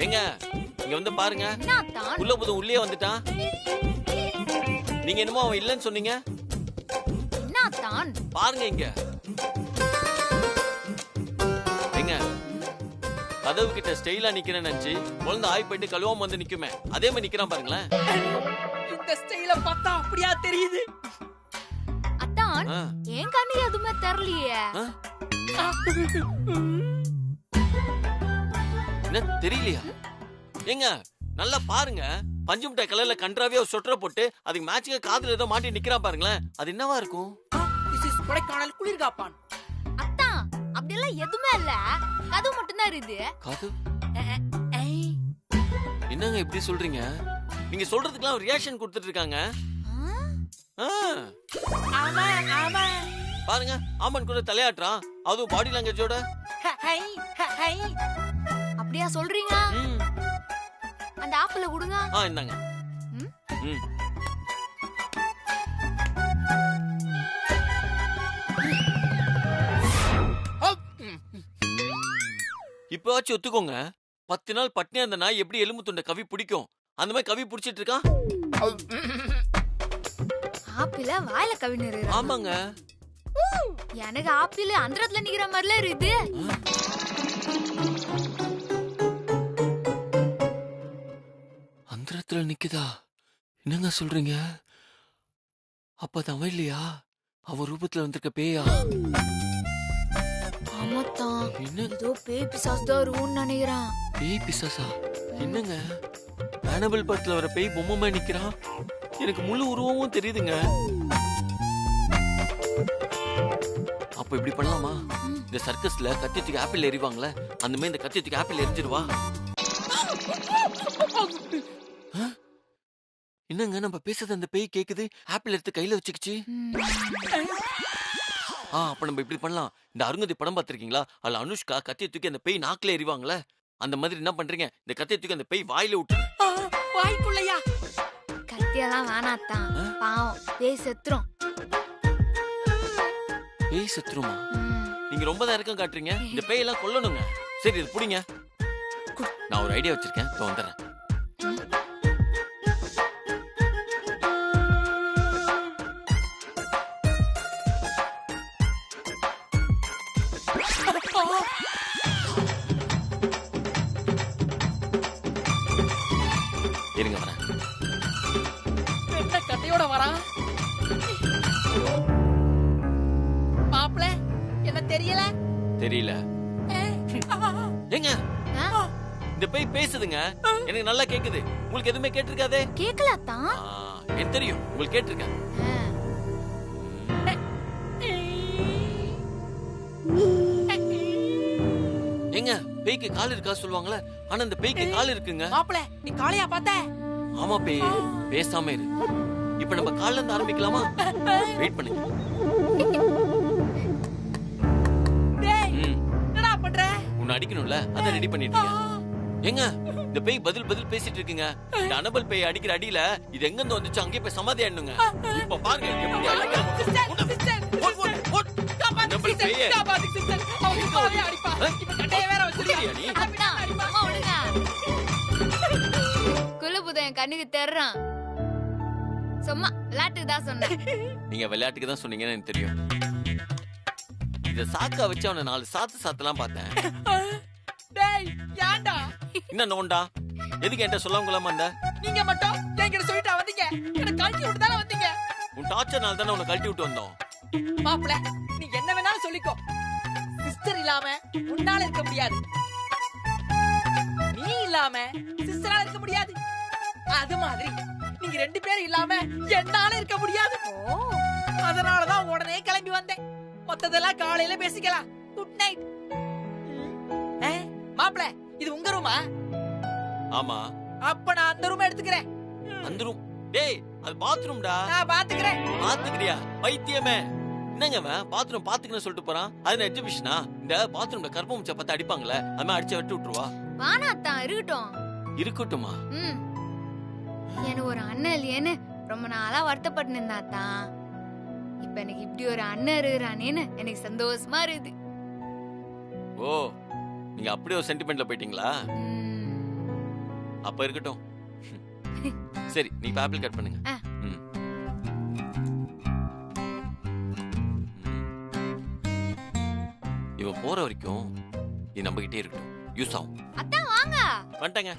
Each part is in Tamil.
எங்க இங்க வந்து பாருங்க. உள்ள போதும் உள்ளே வந்துட்டான். நீங்க என்னமோ அவன் இல்லன்னு சொன்னீங்க. பாருங்க இங்க. எங்க கதவு கிட்ட ஸ்டைலா நிக்கிறேன்னு நினைச்சு குழந்தை ஆய் போயிட்டு கழுவாம வந்து நிக்குமே, அதே மாதிரி நிக்கிறான் பாருங்களேன். இந்த ஸ்டைல பார்த்தா அப்படியா தெரியுது? அத்தான் ஏன் கண்ணு எதுவுமே தெரியலையே. என்ன தெரியலையா? ஏங்க நல்லா பாருங்க. பஞ்சு மிட்டாய் கலர்ல கன்றாவே ஒரு சொட்டரை போட்டு அதுக்கு மேட்சிங்கா காதுல ஏதோ மாட்டி நிக்கிறான் பாருங்களேன். அது என்னவா இருக்கும்? கொடைக்கானல் குளிர்காப்பான். அத்தான் அப்படியெல்லாம் எதுவுமே இல்ல, கதவு மட்டும் தான் இருக்குது. கதவு? என்னங்க இப்படி சொல்றீங்க? நீங்க சொல்றதுக்குலாம் ரியாக்ஷன் கொடுத்துட்டு இருக்காங்க. பாருங்க ஆமன் கூட தலையாட்டுறான், அதுவும் பாடி லாங்குவேஜோட. அப்படியா சொல்றீங்க? அந்த ஆப்பிள கொடுங்க. இந்தாங்க. இப்பவாச்சும் ஒத்துக்கோங்க. 10 நாள் பட்னியா அந்த நாய் எப்படி எலும்பு துண்ட கவி பிடிக்கும், அந்த மாதிரி கவி பிடிச்சிட்டு இருக்கான். ஆப்பிள வாயில கவி நிறுத்துறான். ஆமாங்க. எனக்கு ஆப்பிள் அந்தரத்துல நிக்கிற மாதிரில இருக்குது. அந்தரத்துல நிக்குதா? என்னங்க சொல்றீங்க? அப்ப அது அவன் இல்லையா? அவ ரூபத்துல வந்திருக்க பேயா? ஆமாத்தான், ஏதோ பேய் பிசாசு தான் இருக்கும்னு நினைக்கிறேன். பேய் பிசாசா? என்னங்க ஆனபிள் படத்துல வர பேய் பொம்மை நிக்கிறான். எனக்கு முழு உருவமும் தெரியுதுங்க. அப்ப இப்படி பண்ணலாமா? இந்த சர்க்கஸ்ல கத்தியத்துக்கு ஆப்பிள் எறிவாங்களே, அந்த மாதிரி இந்த கத்தியத்துக்கு ஆப்பிள் எரிஞ்சிருவா. என்னங்க நம்ம பேசுறது அந்த பேய் கேக்குது, ஆப்பிள் எடுத்து கையில வச்சுக்கிச்சு. அப்ப நம்ம இப்படி பண்ணலாம். இந்த அருங்கதி படம் பார்த்திருக்கீங்களா? அதுல அனுஷ்கா கத்திய தூக்கி அந்த பேய் நாக்குல எறிவாங்களே, அந்த மாதிரி என்ன பண்றீங்க, இந்த கத்திய தூக்கி அந்த பேய் வாயில விட்டுரு. வாய்க்குள்ளையா? கத்தியெல்லாம் வேணாத்தான், பாவம் பேய் செத்துரும். பேய் செத்துருமா? நீங்க ரொம்ப தான் இறக்கம் காட்டுறீங்க. இந்த பேய் எல்லாம் கொல்லணுங்க. சரி இது புடிங்க, நான் ஒரு ஐடியா வச்சிருக்கேன், வந்துடுறேன். இருங்க வரேன். என்ன கதையோட வரா? மாப்ள என்ன தெரியல? தெரியல. ஏங்க இந்த பேய் பேசுதுங்க, எனக்கு நல்லா கேக்குது. உங்களுக்கு எதுவுமே கேட்டிருக்காதே? கேக்கலத்தான். எனக்கு தெரியும் உங்களுக்கு கேட்டிருக்கேன். ஏங்க பேய்க்கு கால் இருக்கா சொல்லுவாங்களே, ஆனா இந்த பேய்க்கு கால் இருக்குங்க. மாப்ள நீ காளையா பார்த்த? ஆமா பேய், பேசாம இரு. இப்ப நம்ம கால்ல இருந்து ஆரம்பிக்கலாமா? வெயிட் பண்ணுங்க. டேய் என்னடா பண்ற? உன்னை அடிக்கணும்ல, அத ரெடி பண்ணிட்டீங்க. ஏங்க இந்த பேய் பதில் பேசிட்டு இருக்குங்க. இந்த அனபல் பேய் அடிக்கிற அடியில இது எங்க இருந்து வந்துச்சு, அங்கே போய் சமாதி ஆயிடணுங்க. இப்ப பாருங்க எப்படி குலபுதன் கண்ணுக்கு தெர்றான். சும்மா விளையாட்டுக்கு தான் சொன்னேன். நீங்க விளையாட்டுக்கு தான் சொன்னீங்கன்னு எனக்கு தெரியும். இத சாக்கா வச்சு அவனை 4 சாத்தலாம் பார்த்தேன். டேய் யாண்டா என்ன நோண்டா? எதுக்கு என்கிட்ட சொல்லாம கொள்ளாம அந்த நீங்க மட்டும் என்கிட்ட சொல்லிட்டு வந்தீங்க? என்ன கழட்டி விட்டு தானே வந்தீங்க? உன் டார்ச்சர்னால தானே உன்னை கழட்டி விட்டு வந்தோம். மாப்ள நீ என்ன வேணாலும் சொல்லிக்கோ, சிஸ்டர் இல்லாம உன்னால இருக்க முடியாது, நீ இல்லாம சிஸ்டரால இருக்க முடியாது. அது மாதிரி நீங்க 2 பேரும் இல்லாம என்னால இருக்க முடியாது. அதனாலதான் உடனே கிளம்பி வந்தேன். மொத்ததெல்லாம் காலையில பேசிக்கலாம். Good night. மாப்ள இது உங்க ரூமா? ஆமா. அப்ப நான் அந்த ரூம் எடுத்துக்கிறேன். அந்த ரூம்? டேய் அது பாத்ரூம்டா. நான் பாத்துக்கிறேன். பாத்துக்கிறியா பைத்தியமே? என்னங்க பாத்ரூம் பாத்துக்கன்னு சொல்லிட்டு போறான். அது எக்ஸிபிஷனா? இந்த பாத்ரூம்ல கர்ப்பமுச்ச பத்த அடிப்பாங்களே, அம்மா அடிச்சு விட்டு விட்டுருவா. வானாத்தான் இருக்கட்டும். இருக்கட்டுமா? எனக்கு ஒரு அண்ணன் இல்லையேன்னு ரொம்ப நாளா வருத்தப்பட்டு இருந்தாத்தான். இப்ப எனக்கு இப்படி ஒரு அண்ணன் இருக்கிறானேன்னு எனக்கு சந்தோஷமா இருக்குது. ஓ நீங்க அப்படியே ஒரு சென்டிமெண்ட்ல போயிட்டீங்களா? அப்ப இருக்கட்டும். சரி, நீ ஆப்பிள் கட் பண்ணுங்க. இவ போற வரைக்கும் இது நம்ம கிட்டே இருக்கட்டும். யூஸ் ஆகும். அத்தா வாங்க. வந்துட்டங்க.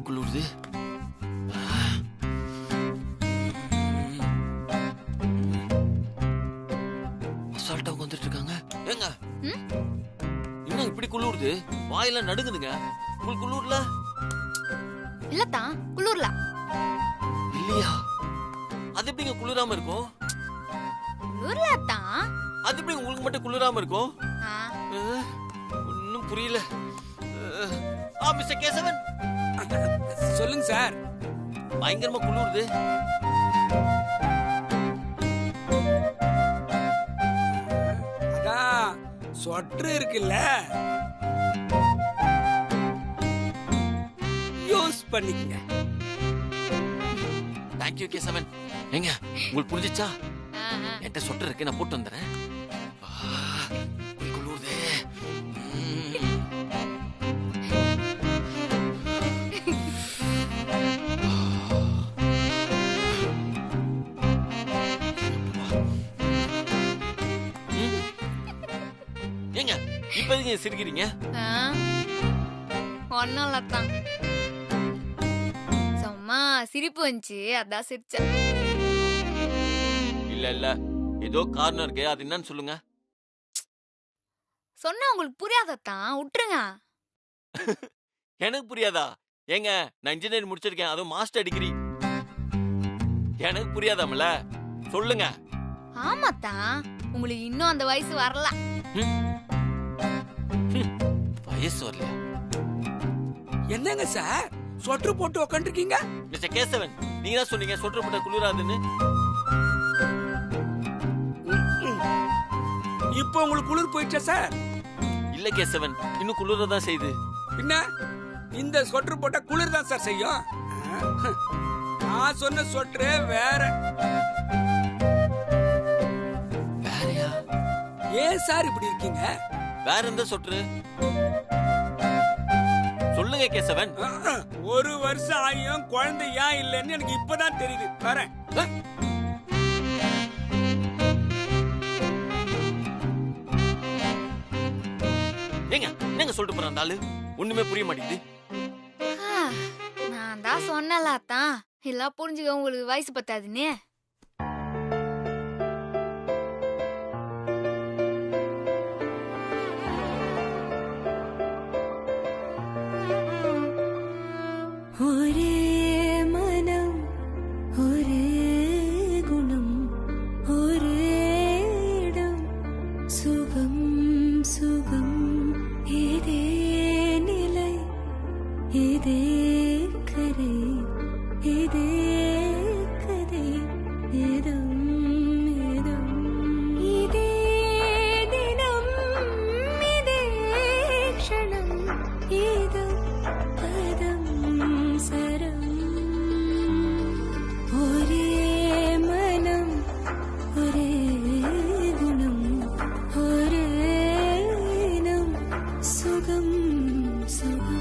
குளிருது. அசால்ட்டா வந்துட்டு இருக்காங்க. ஏங்க இன்னும் இப்படி குளிருது? வாயெல்லாம் நடுங்குதுங்க. உங்களுக்கு குளிரல? இல்லத்தா, குளிரல. இல்லையா? அது எப்படிங்க குளிராம இருக்கும்? குளிரலத்தா. அது எப்படி உங்களுக்கு மட்டும் குளிராம இருக்கும்? ஒன்னும் புரியல. மிஸ்டர் கேசவன், சொல்லுங்க சார். பயங்கரமா குளிருது. அதான் சொட்டர் இருக்குல்ல, யூஸ் பண்ணிக்கங்க. தேங்க்யூ கேசவன். ஏங்க உங்களுக்கு புரிஞ்சிச்சா? என்கிட்ட சொட்டர் இருக்கு, நான் போட்டு வந்துடுறேன். குளிருது. ஏங்க இப்ப எதுக்கு சிரிக்கிறீங்க? ஒன்னும் இல்லத்தான், சும்மா சிரிப்பு வந்துச்சு, அதான் சிரிச்சேன். இல்ல இல்ல, ஏதோ காரணம் இருக்கு. அது என்னன்னு சொல்லுங்க. சொன்னா உங்களுக்கு புரியாதத்தான், விட்டுருங்க. எனக்கு புரியாதா? ஏங்க நான் இன்ஜினியரிங் முடிச்சிருக்கேன், அதுவும் மாஸ்டர் டிகிரி. எனக்கு புரியாதாமல? சொல்லுங்க. ஆமாத்தான், உங்களுக்கு இன்னும் அந்த வயசு வரல. வயசு வரல? என்னங்க சார் சொட்டர் போட்டு உட்காந்துருக்கீங்க? மிஸ்டர் கேசவன், நீங்க தான் சொன்னீங்க சொட்டர் போட்ட குளிராதுன்னு. இப்போ உங்களுக்கு குளிர் போயிடுச்சா சார்? இல்ல கேசவன், இன்னும் குளிரதான் செய்யுது. என்ன, இந்த சொட்டர் போட்டா குளிர் தான் சார் செய்யும். நான் சொன்ன சொட்டரே வேற. வேறயா? ஏன் சார் இப்படி இருக்கீங்க? வேற எந்த சொட்டரு சொல்லுங்க கேசவன். ஒரு வருஷம் ஆகியும் குழந்தை ஏன் இல்லைன்னு எனக்கு இப்பதான் தெரியுது. வரேன். ஏங்க என்னங்க சொல்லிட்டு போற அந்த ஆளு? ஒண்ணுமே புரிய மாட்டேங்குது. நான் தான் சொன்னலாத்தான், எல்லாம் புரிஞ்சுக்க உங்களுக்கு வயசு பத்தாதுன்னு. ஒரே மனம், ஒரே குணம், ஒரே இடம், சுகம் சுகம், இதே நிலை, இதே கரை, இதே கதை, இதம் இதம், இதே தினம், இதே க்ஷணம், இதம் பதம் சரம். ஒரே மனம், ஒரே குணம், ஒரே இனம், சுகம் சுகம்.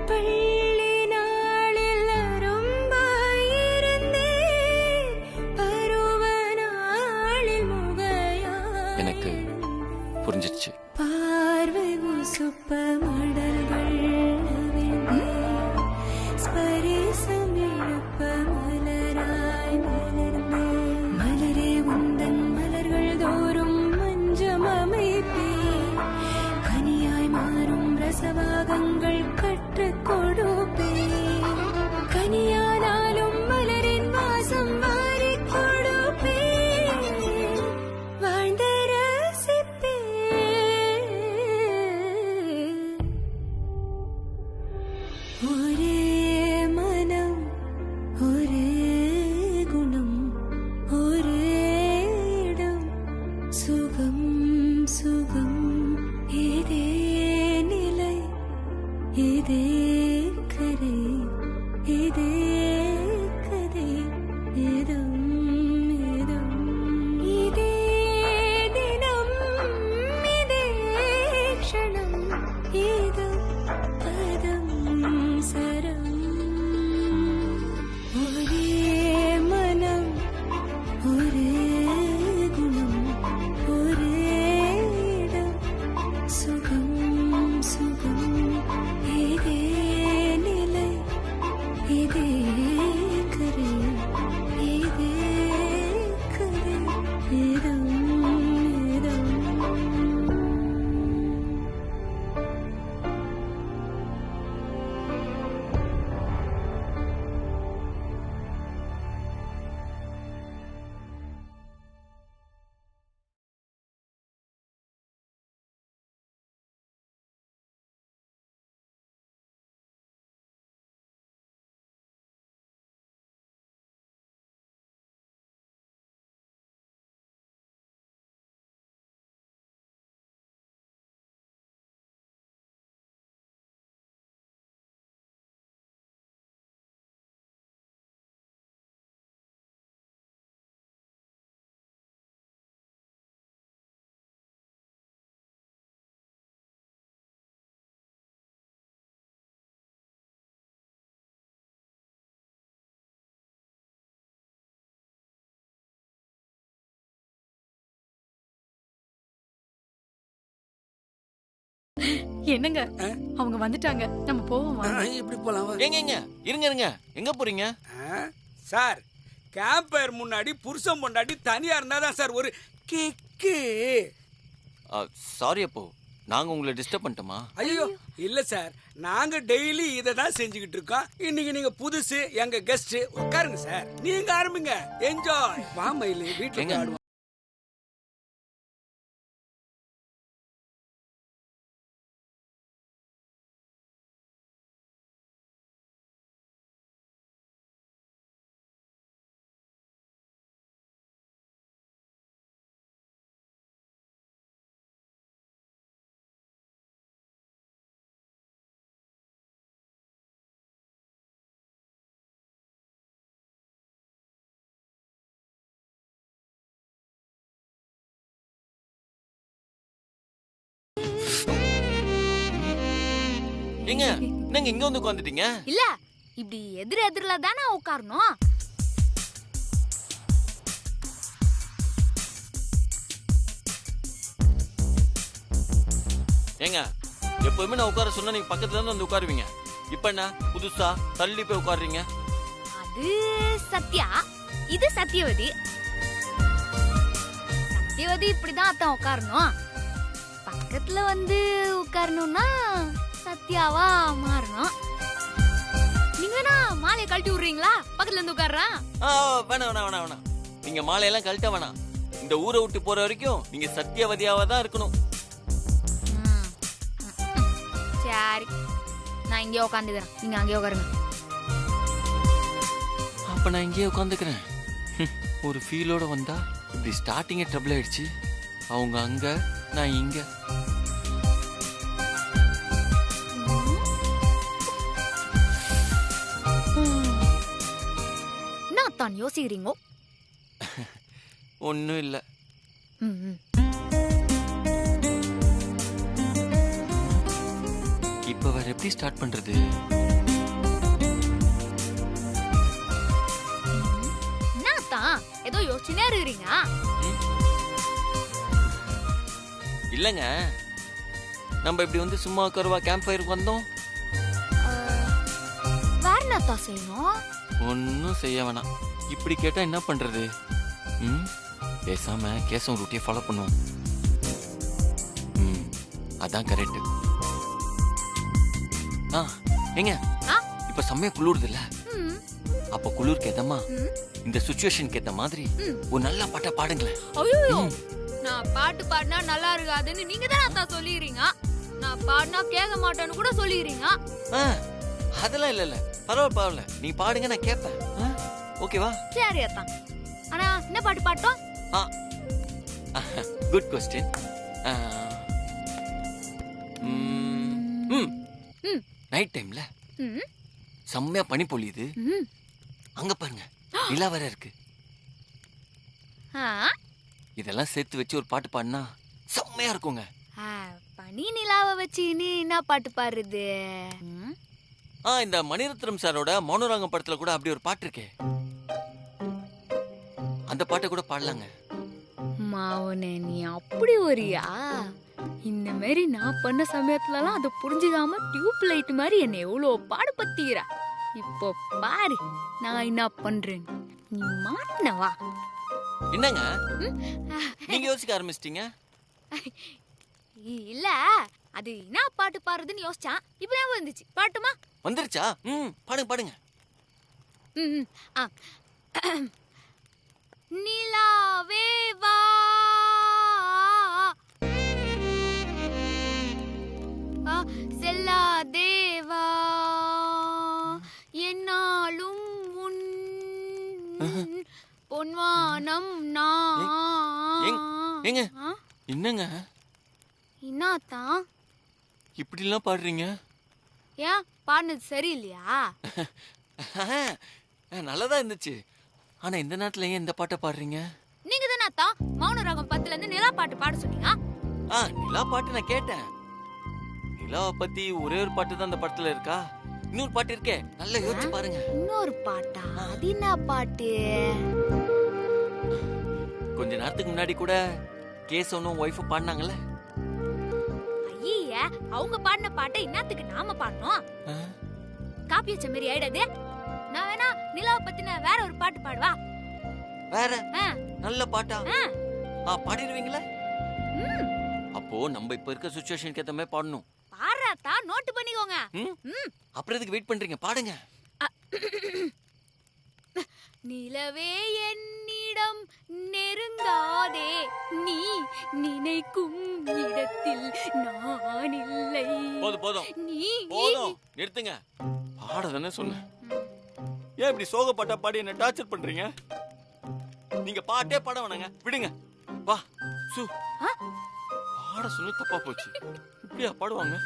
பள்ளி நாளில் அரும்பாயிருந்தேன், பருவ நாளில் முகையாய். எனக்கு புரிஞ்சிடுச்சு. பார்வை உசுப்ப மடல்கள் அவிழ்ந்தேன், ஸ்பரிசம் இழுப்ப மலராய் மலர்ந்தேன். மலரே உந்தன் மலர்கள் தோறும் மஞ்சம் அமைப்பேன், கனியாய் மாறும் ரசவாக என்னங்க அவங்க வந்துட்டாங்க, நம்ம போவோம் வாங்க. இப்படி போலாம் வா. ஏங்க இருங்க இருங்க, எங்க போறீங்க? சார் கேம்ப் ஃபயர் முன்னாடி புருஷன் பொண்டாட்டி தனியா இருந்தாதான் சார் ஒரு கிக்கு. சாரி அப்போ, நாங்க உங்களை டிஸ்டர்ப் பண்ணிட்டோமா? ஐயோ இல்ல சார், நாங்க டெய்லி இதை தான் செஞ்சுக்கிட்டு இருக்கோம். இன்னைக்கு நீங்க புதுசு, எங்க கெஸ்ட். உட்காருங்க சார், நீங்க ஆரம்பிங்க. என்ஜாய். வா மயிலு, வீட்டுல ஆடுவோம். ஏங்க என்னங்க இங்க வந்து உட்காந்துட்டீங்க? இல்ல, இப்படி எதிரில தானே உட்காரணும். ஏங்க எப்பவுமே நான் உட்கார சொன்னா நீங்க பக்கத்துல இருந்து வந்து உட்காருவீங்க. இப்ப என்ன புதுசா தள்ளி போய் உட்காருறீங்க? அது சத்யா, இது சத்யவதி. சத்யவதி இப்படிதான் அத்தான் உட்காரணும். பக்கத்துல வந்து உட்காரணும்னா சத்யாவா மாறணும். நீங்க வேணா மாலையை கழட்டி விடுறீங்களா? பக்கத்துல இருந்து உட்கார்றேன். வேணாம் வேணாம் வேணாம் வேணாம், நீங்க மாலையெல்லாம் கழட்ட வேணாம். இந்த ஊரை விட்டு போற வரைக்கும் நீங்க சத்தியவதியாவா தான் இருக்கணும். சரி, நான் இங்கே உட்காந்துக்கிறேன், நீங்க அங்கே உட்காருங்க. அப்ப நான் இங்கேயே உட்காந்துக்கிறேன். ஒரு ஃபீலோட வந்தா இப்படி ஸ்டார்டிங்கே ட்ரபிள் ஆயிடுச்சு. அவங்க அங்க, நான் இங்க. என்ன தான் யோசிக்கிறீங்க? ஒன்னும் இல்ல. இப்ப வேற எப்படி ஸ்டார்ட் பண்றது? என்னத்தான் ஏதோ யோசிச்சுனே இருக்கிறீங்க? இல்லங்க, நம்ம இப்படி வந்து சும்மா உட்காருவா கேம்ப் ஃபயருக்கு வந்தோம். வேற என்னத்தான் செய்யணும்? ஒன்னும் செய்ய வேணாம். இப்படி கேட்டா என்ன பண்றது? பேசாம கேசவன் ரூட்டியை ஃபாலோ பண்ணுவோம். அதான் கரெக்ட். ஏங்க இப்ப செம்மையா குளிருது இல்ல? அப்ப குளிருக்கு ஏத்தமா இந்த சுச்சுவேஷனுக்கு ஏத்த மாதிரி ஒரு நல்ல பாட்டா பாடுங்களேன். ஐயோ, நான் பாட்டு பாடினா நல்லா இருக்காதுன்னு நீங்க தான் அத்தா சொல்லிடுறீங்க. நான் பாடினா கேட்க மாட்டேன்னு கூட சொல்லிடுறீங்க. அதெல்லாம் இல்ல இல்ல, பரவாயில்ல பரவாயில்ல, நீ பாடுங்க, நான் கேட்பேன். ஓகேவா? சரி அத்தா. ஆனா என்ன பாட்டு பாட்டோம்? Good question. நைட் டைம்ல செம்மையா பனி பொழியுது. அங்க பாருங்க, நிலா வேற இருக்கு. இதெல்லாம் சேர்த்து வச்சு ஒரு பாட்டு பாடினா செம்மையா இருக்குங்க. பனி நிலாவை வச்சு நீ என்ன பாட்டு பாடுறது? இந்த மணிரத்னம் சாரோட மௌனராகம் படத்துல கூட அப்படி ஒரு பாட்டு இருக்கே, அந்த பாட்டை கூட பாடலாங்க. மாவனே, நீ அப்படி வரியா? இந்த மாதிரி நான் பண்ண சமயத்துலலாம் அதை புரிஞ்சுக்காம டியூப் லைட் மாதிரி என்னை எவ்வளவு பாடுபடுத்திக்கிறா. இப்போ பாரு நான் என்ன பண்றேன். நீ மாட்டினவா? என்னங்க நீங்க யோசிக்க ஆரம்பிச்சிட்டீங்க? இல்ல, அது என்ன பாட்டு பாடுறதுன்னு யோசிச்சான். இப்பதான் வந்துச்சு. பாட்டுமா வந்துருச்சா? பாடுங்க பாடுங்க. நிலாவே வா, செல்லா தேவா, என்னாலும் உன் பொன்வானம் ஏங்க என்னங்க என்னத்தான் இப்படி எல்லாம் பாடுறீங்க? ஏன் பாடுனது சரியில்லையா? நல்லதா இருந்துச்சு. ஆனா இந்த நேரத்துல ஏன் இந்த பாட்டை பாடுறீங்க? நீங்க தானே அத்தா மௌனராகம் 10ல இருந்து நிலா பாட்டு பாட சொன்னீங்க. நிலா பாட்டு நான் கேட்டேன். நிலாவை பத்தி ஒரே ஒரு பாட்டு தான் அந்த படத்துல இருக்கா? இன்னொரு பாட்டு இருக்கே, நல்லா யோசிச்சு பாருங்க. இன்னொரு பாட்டா? அது என்ன பாட்டு? கொஞ்ச நேரத்துக்கு முன்னாடி கூட கேசவனும் ஒய்ஃபும் பாடினாங்கல்ல. ஐய, அவங்க பாடின பாட்டை இன்னத்துக்கு நாம பாடணும்? காப்பி வச்ச மாதிரி ஆயிடாது. நான் வேணா நிலாவை பத்தின வேற ஒரு பாட்டு பாடுவா. வேற நல்ல பாட்டா? பாடிடுவீங்களா? அப்போ நம்ம இப்ப இருக்க சிச்சுவேஷனுக்கு ஏத்த மாதிரி பாடணும். பாடுறாத்தா, நோட் பண்ணிக்கோங்க. அப்புறம் எதுக்கு வெயிட் பண்றீங்க? பாடுங்க. நிலவே என்னிடம் நெருங்காதே, நீ நினைக்கும் இடத்தில் நான் இல்லை. போதும் நிறுத்துங்க. பாடதானே சொன்னேன். ஏன் இப்படி சோக பாட்டா பாடி என்ன டார்ச்சர் பண்றீங்க? நீங்க பாட்டே பாட வேணாங்க, விடுங்க. வா சு, பாட சொல்லி தப்பா போச்சு. இப்படியா பாடுவாங்க?